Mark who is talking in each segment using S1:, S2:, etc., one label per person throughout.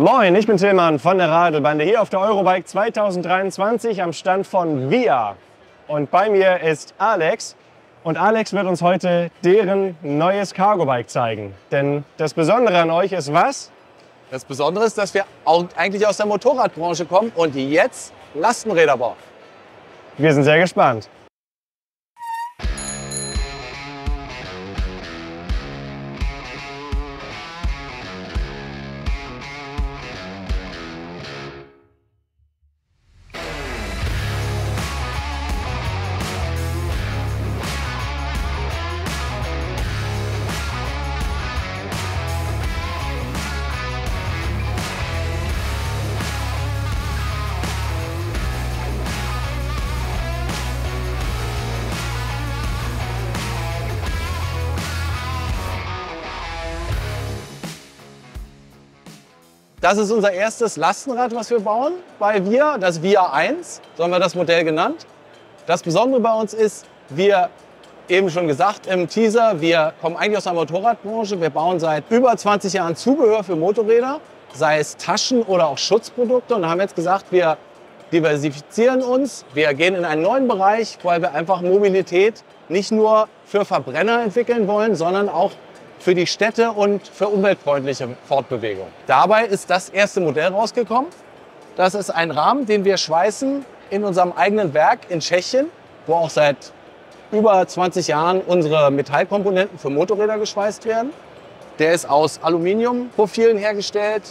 S1: Moin, ich bin Tillmann von der Radelbande hier auf der Eurobike 2023 am Stand von VIA. Und bei mir ist Alex. Und Alex wird uns heute deren neues Cargo-Bike zeigen. Denn das Besondere an euch ist was?
S2: Das Besondere ist, dass wir auch eigentlich aus der Motorradbranche kommen und jetzt Lastenräder bauen.
S1: Wir sind sehr gespannt.
S2: Das ist unser erstes Lastenrad, was wir bauen bei VIA, das VIA 1, so haben wir das Modell genannt. Das Besondere bei uns ist, wir, eben schon gesagt im Teaser, wir kommen eigentlich aus der Motorradbranche. Wir bauen seit über 20 Jahren Zubehör für Motorräder, sei es Taschen oder auch Schutzprodukte, und haben jetzt gesagt, wir diversifizieren uns. Wir gehen in einen neuen Bereich, weil wir einfach Mobilität nicht nur für Verbrenner entwickeln wollen, sondern auch für die Städte und für umweltfreundliche Fortbewegung. Dabei ist das erste Modell rausgekommen. Das ist ein Rahmen, den wir schweißen in unserem eigenen Werk in Tschechien, wo auch seit über 20 Jahren unsere Metallkomponenten für Motorräder geschweißt werden. Der ist aus Aluminiumprofilen hergestellt,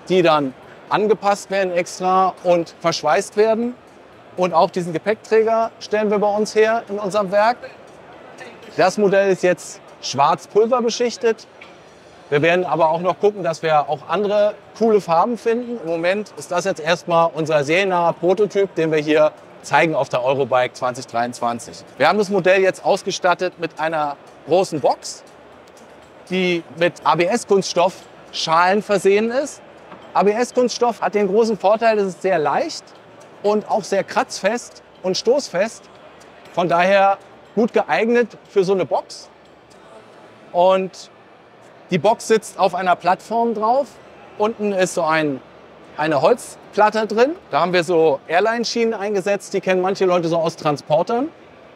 S2: die dann angepasst werden extra und verschweißt werden. Und auch diesen Gepäckträger stellen wir bei uns her in unserem Werk. Das Modell ist jetzt schwarz-pulver beschichtet. Wir werden aber auch noch gucken, dass wir auch andere coole Farben finden. Im Moment ist das jetzt erstmal unser seriennaher Prototyp, den wir hier zeigen auf der Eurobike 2023. Wir haben das Modell jetzt ausgestattet mit einer großen Box, die mit ABS-Kunststoffschalen versehen ist. ABS-Kunststoff hat den großen Vorteil, es ist sehr leicht und auch sehr kratzfest und stoßfest. Von daher gut geeignet für so eine Box. Und die Box sitzt auf einer Plattform drauf. Unten ist so eine Holzplatte drin. Da haben wir so Airline-Schienen eingesetzt. Die kennen manche Leute so aus Transportern.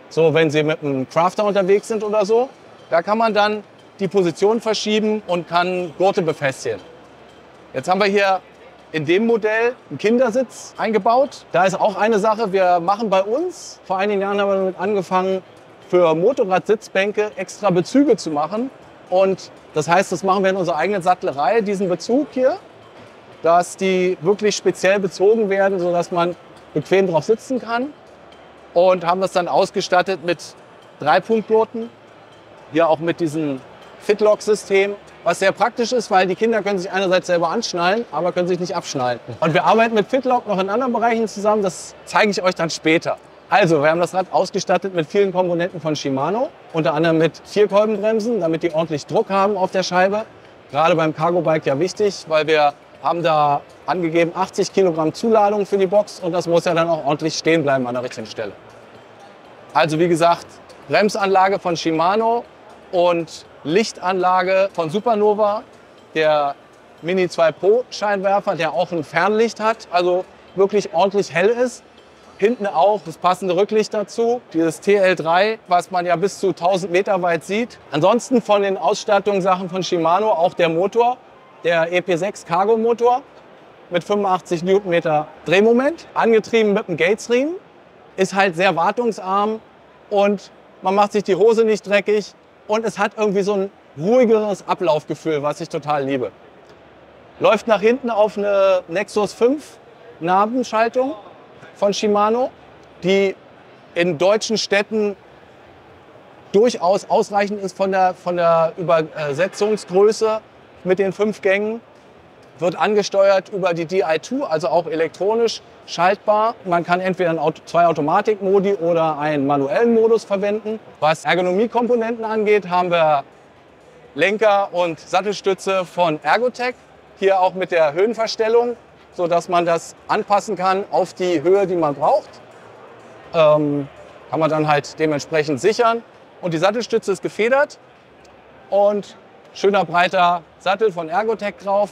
S2: So, wenn sie mit einem Crafter unterwegs sind oder so. Da kann man dann die Position verschieben und kann Gurte befestigen. Jetzt haben wir hier in dem Modell einen Kindersitz eingebaut. Da ist auch eine Sache, wir machen bei uns, vor einigen Jahren haben wir damit angefangen, für Motorradsitzbänke extra Bezüge zu machen. Und das heißt, das machen wir in unserer eigenen Sattlerei, diesen Bezug hier, dass die wirklich speziell bezogen werden, sodass man bequem drauf sitzen kann. Und haben das dann ausgestattet mit 3-Punkt-Gurten, hier auch mit diesem Fitlock-System, was sehr praktisch ist, weil die Kinder können sich einerseits selber anschnallen, aber können sich nicht abschnallen. Und wir arbeiten mit Fitlock noch in anderen Bereichen zusammen, das zeige ich euch dann später. Also, wir haben das Rad ausgestattet mit vielen Komponenten von Shimano, unter anderem mit 4-Kolbenbremsen, damit die ordentlich Druck haben auf der Scheibe. Gerade beim Cargo-Bike ja wichtig, weil wir haben da angegeben 80 Kilogramm Zuladung für die Box und das muss ja dann auch ordentlich stehen bleiben an der richtigen Stelle. Also wie gesagt, Bremsanlage von Shimano und Lichtanlage von Supernova, der Mini 2 Pro Scheinwerfer, der auch ein Fernlicht hat, also wirklich ordentlich hell ist. Hinten auch das passende Rücklicht dazu, dieses TL3, was man ja bis zu 1000 Meter weit sieht. Ansonsten von den Ausstattungssachen von Shimano auch der Motor, der EP6 Cargo Motor mit 85 Newtonmeter Drehmoment, angetrieben mit einem Gatesriemen, ist halt sehr wartungsarm und man macht sich die Hose nicht dreckig und es hat irgendwie so ein ruhigeres Ablaufgefühl, was ich total liebe. Läuft nach hinten auf eine Nexus 5 Nabenschaltung von Shimano, die in deutschen Städten durchaus ausreichend ist von der Übersetzungsgröße mit den 5 Gängen. Wird angesteuert über die Di2, also auch elektronisch schaltbar. Man kann entweder 2 Automatikmodi oder einen manuellen Modus verwenden. Was Ergonomiekomponenten angeht, haben wir Lenker und Sattelstütze von Ergotec. Hier auch mit der Höhenverstellung, sodass man das anpassen kann auf die Höhe, die man braucht. Kann man dann halt dementsprechend sichern. Und die Sattelstütze ist gefedert und schöner breiter Sattel von Ergotec drauf.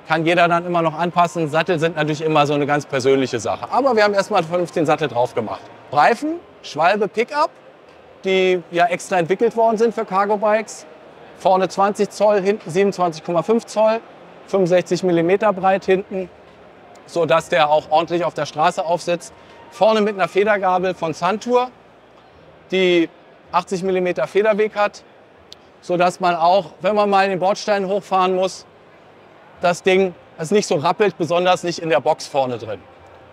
S2: kann jeder dann immer noch anpassen. Sattel sind natürlich immer so eine ganz persönliche Sache. Aber wir haben erstmal 15 Sattel drauf gemacht. Reifen, Schwalbe Pickup, die ja extra entwickelt worden sind für Cargo Bikes. Vorne 20 Zoll, hinten 27,5 Zoll, 65 mm breit hinten, sodass der auch ordentlich auf der Straße aufsitzt. Vorne mit einer Federgabel von Suntour, die 80 mm Federweg hat, sodass man auch, wenn man mal den Bordstein hochfahren muss, das Ding es nicht so rappelt, besonders nicht in der Box vorne drin.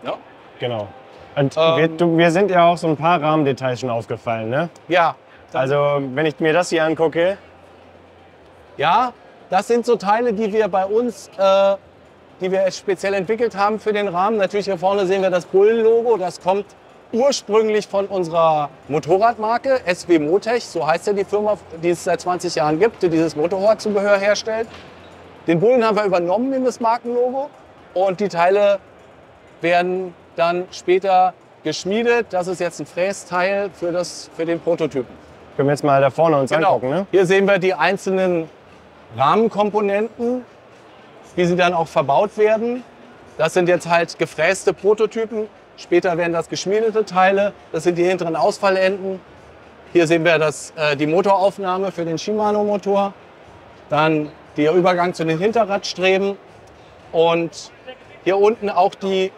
S2: Ja?
S1: Genau. Und mir sind ja auch so ein paar Rahmendetails schon aufgefallen, ne?
S2: Ja.
S1: Also wenn ich mir das hier angucke.
S2: Ja, das sind so Teile, die wir bei uns, die wir speziell entwickelt haben für den Rahmen. Natürlich hier vorne sehen wir das Bullen-Logo. Das kommt ursprünglich von unserer Motorradmarke SW Motech. So heißt ja die Firma, die es seit 20 Jahren gibt, die dieses Motorradzubehör herstellt. Den Bullen haben wir übernommen in das Markenlogo und die Teile werden dann später geschmiedet. Das ist jetzt ein Frästeil für den Prototypen.
S1: Können wir jetzt mal da vorne uns angucken, ne?
S2: Hier sehen wir die einzelnen Rahmenkomponenten, wie sie dann auch verbaut werden. Das sind jetzt halt gefräste Prototypen. Später werden das geschmiedete Teile. Das sind die hinteren Ausfallenden. Hier sehen wir die Motoraufnahme für den Shimano-Motor. Dann der Übergang zu den Hinterradstreben. Und hier unten auch die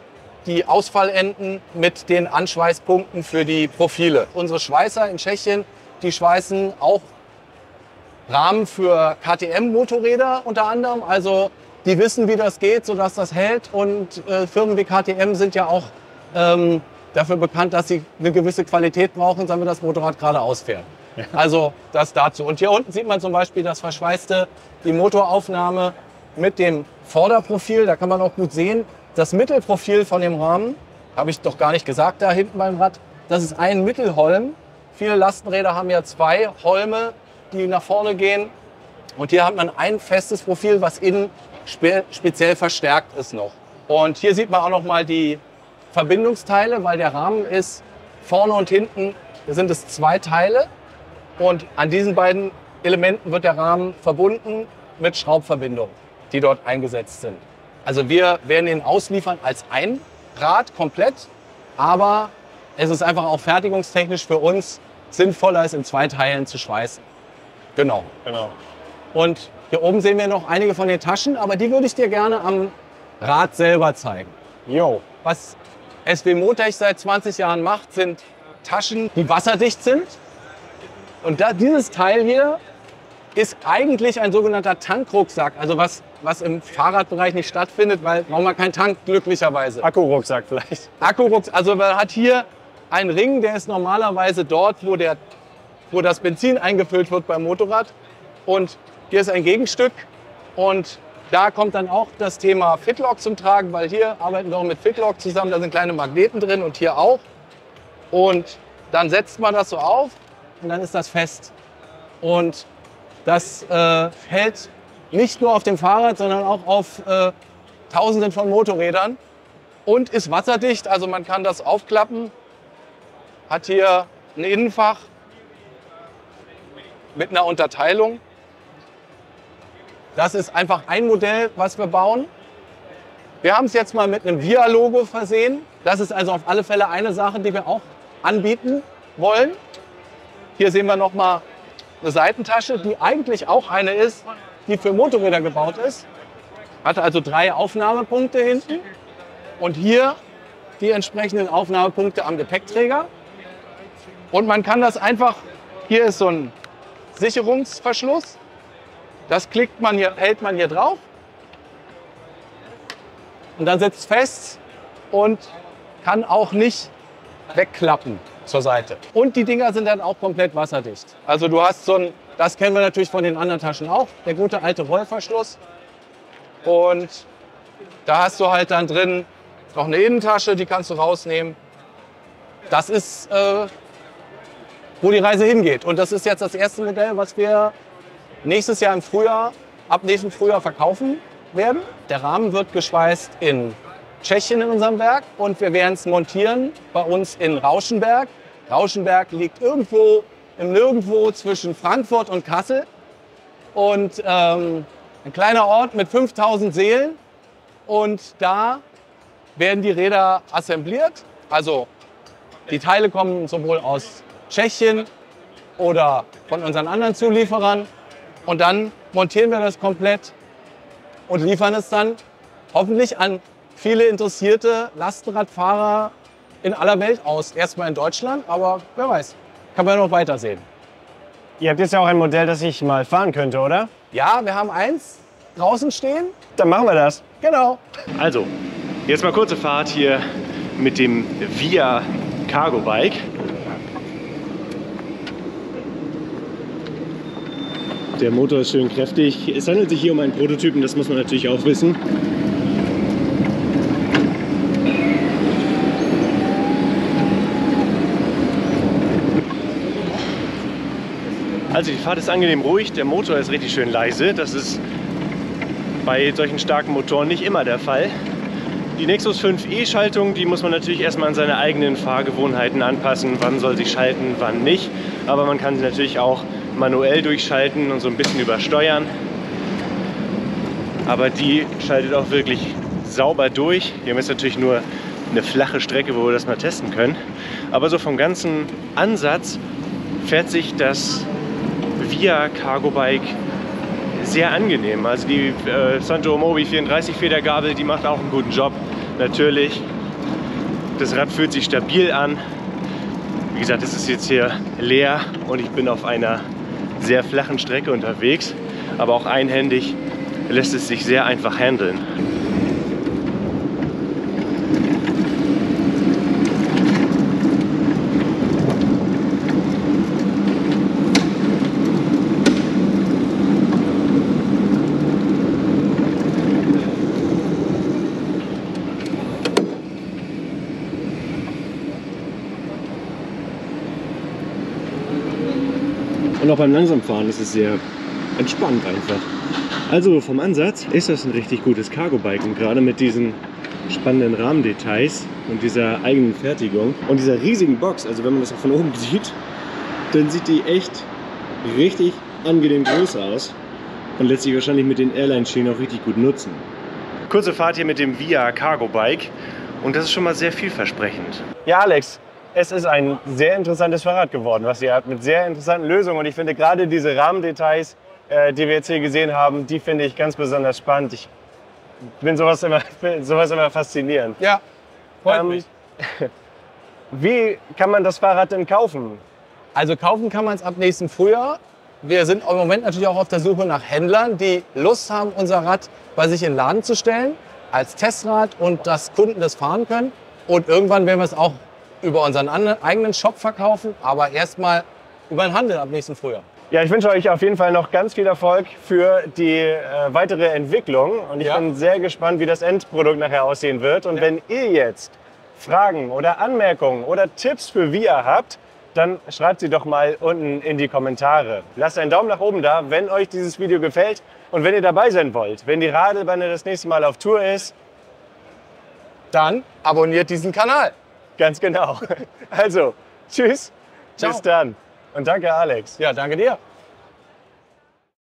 S2: Ausfallenden mit den Anschweißpunkten für die Profile. Unsere Schweißer in Tschechien, die schweißen auch Rahmen für KTM-Motorräder unter anderem. Also die wissen, wie das geht, sodass das hält. Und Firmen wie KTM sind ja auch dafür bekannt, dass sie eine gewisse Qualität brauchen, damit das Motorrad geradeaus fährt. Ja. Also das dazu. Und hier unten sieht man zum Beispiel das verschweißte, die Motoraufnahme mit dem Vorderprofil. Da kann man auch gut sehen, das Mittelprofil von dem Rahmen, habe ich doch gar nicht gesagt, da hinten beim Rad, das ist ein Mittelholm. Viele Lastenräder haben ja zwei Holme, die nach vorne gehen. Und hier hat man ein festes Profil, was innen speziell verstärkt ist noch. Und hier sieht man auch noch mal die Verbindungsteile, weil der Rahmen ist vorne und hinten sind es zwei Teile. Und an diesen beiden Elementen wird der Rahmen verbunden mit Schraubverbindungen, die dort eingesetzt sind. Also wir werden ihn ausliefern als ein Rad komplett, aber es ist einfach auch fertigungstechnisch für uns sinnvoller, es in zwei Teilen zu schweißen. Genau. Und hier oben sehen wir noch einige von den Taschen, aber die würde ich dir gerne am Rad selber zeigen.
S1: Jo.
S2: Was SW Motech seit 20 Jahren macht, sind Taschen, die wasserdicht sind. Und dieses Teil hier ist eigentlich ein sogenannter Tankrucksack, also was im Fahrradbereich nicht stattfindet, weil braucht man keinen Tank, glücklicherweise.
S1: Akkurucksack vielleicht.
S2: Akkurucksack, also man hat hier einen Ring, der ist normalerweise dort, wo das Benzin eingefüllt wird beim Motorrad. Und hier ist ein Gegenstück und da kommt dann auch das Thema Fitlock zum Tragen, weil hier arbeiten wir auch mit Fitlock zusammen, da sind kleine Magneten drin und hier auch. Und dann setzt man das so auf und dann ist das fest. Und das hält nicht nur auf dem Fahrrad, sondern auch auf Tausenden von Motorrädern und ist wasserdicht. Also man kann das aufklappen, hat hier ein Innenfach mit einer Unterteilung. Das ist einfach ein Modell, was wir bauen. Wir haben es jetzt mal mit einem VIA-Logo versehen. Das ist also auf alle Fälle eine Sache, die wir auch anbieten wollen. Hier sehen wir noch mal eine Seitentasche, die eigentlich auch eine ist, die für Motorräder gebaut ist. Hat also 3 Aufnahmepunkte hinten und hier die entsprechenden Aufnahmepunkte am Gepäckträger. Und man kann das einfach, hier ist so ein Sicherungsverschluss. Das hält man hier drauf und dann sitzt fest und kann auch nicht wegklappen zur Seite. Und die Dinger sind dann auch komplett wasserdicht. Also du hast das kennen wir natürlich von den anderen Taschen auch, der gute alte Rollverschluss. Und da hast du halt dann drin noch eine Innentasche, die kannst du rausnehmen. Das ist, wo die Reise hingeht. Und das ist jetzt das erste Modell, was wir nächstes Jahr ab nächsten Frühjahr verkaufen werden. Der Rahmen wird geschweißt in Tschechien in unserem Werk und wir werden es montieren bei uns in Rauschenberg. Rauschenberg liegt irgendwo im Nirgendwo zwischen Frankfurt und Kassel und ein kleiner Ort mit 5000 Seelen. Und da werden die Räder assembliert. Also die Teile kommen sowohl aus Tschechien oder von unseren anderen Zulieferern. Und dann montieren wir das komplett und liefern es dann hoffentlich an viele interessierte Lastenradfahrer in aller Welt aus. Erstmal in Deutschland, aber wer weiß, kann man ja noch weitersehen.
S1: Ihr habt jetzt ja auch ein Modell, das ich mal fahren könnte, oder?
S2: Ja, wir haben eins draußen stehen.
S1: Dann machen wir das.
S2: Genau.
S1: Also, jetzt mal kurze Fahrt hier mit dem VIA Cargo Bike. Der Motor ist schön kräftig. Es handelt sich hier um einen Prototypen, das muss man natürlich auch wissen. Also die Fahrt ist angenehm ruhig, der Motor ist richtig schön leise. Das ist bei solchen starken Motoren nicht immer der Fall. Die Nexus 5e-Schaltung, die muss man natürlich erstmal an seine eigenen Fahrgewohnheiten anpassen. Wann soll sie schalten, wann nicht. Aber man kann sie natürlich auch manuell durchschalten und so ein bisschen übersteuern. Aber die schaltet auch wirklich sauber durch. Hier haben wir jetzt natürlich nur eine flache Strecke, wo wir das mal testen können. Aber so vom ganzen Ansatz fährt sich das VIA Cargo Bike sehr angenehm. Also die Santo Mobi 34 Federgabel, die macht auch einen guten Job. Natürlich, das Rad fühlt sich stabil an. Wie gesagt, es ist jetzt hier leer und ich bin auf einer sehr flachen Strecke unterwegs. Aber auch einhändig lässt es sich sehr einfach handeln. Und auch beim Langsamfahren ist es sehr entspannt einfach. Also vom Ansatz ist das ein richtig gutes Cargo-Bike und gerade mit diesen spannenden Rahmendetails und dieser eigenen Fertigung und dieser riesigen Box, also wenn man das auch von oben sieht, dann sieht die echt richtig angenehm groß aus und lässt sich wahrscheinlich mit den Airline-Schienen auch richtig gut nutzen. Kurze Fahrt hier mit dem VIA Cargo-Bike und das ist schon mal sehr vielversprechend. Ja, Alex. Es ist ein sehr interessantes Fahrrad geworden, was ihr habt, mit sehr interessanten Lösungen. Und ich finde gerade diese Rahmendetails, die wir jetzt hier gesehen haben, die finde ich ganz besonders spannend. Ich bin sowas immer faszinierend.
S2: Ja, freut mich.
S1: Wie kann man das Fahrrad denn kaufen?
S2: Also kaufen kann man es ab nächsten Frühjahr. Wir sind im Moment natürlich auch auf der Suche nach Händlern, die Lust haben, unser Rad bei sich in den Laden zu stellen, als Testrad und dass Kunden das fahren können. Und irgendwann werden wir es auch über unseren eigenen Shop verkaufen, aber erstmal über den Handel ab nächsten Frühjahr.
S1: Ja, ich wünsche euch auf jeden Fall noch ganz viel Erfolg für die weitere Entwicklung und ich bin sehr gespannt, wie das Endprodukt nachher aussehen wird. Und wenn ihr jetzt Fragen oder Anmerkungen oder Tipps für VIA habt, dann schreibt sie doch mal unten in die Kommentare. Lasst einen Daumen nach oben da, wenn euch dieses Video gefällt und wenn ihr dabei sein wollt, wenn die Radelbande das nächste Mal auf Tour ist,
S2: dann abonniert diesen Kanal.
S1: Ganz genau. Also, tschüss,
S2: Ciao.
S1: bis dann und danke Alex.
S2: Ja, danke dir.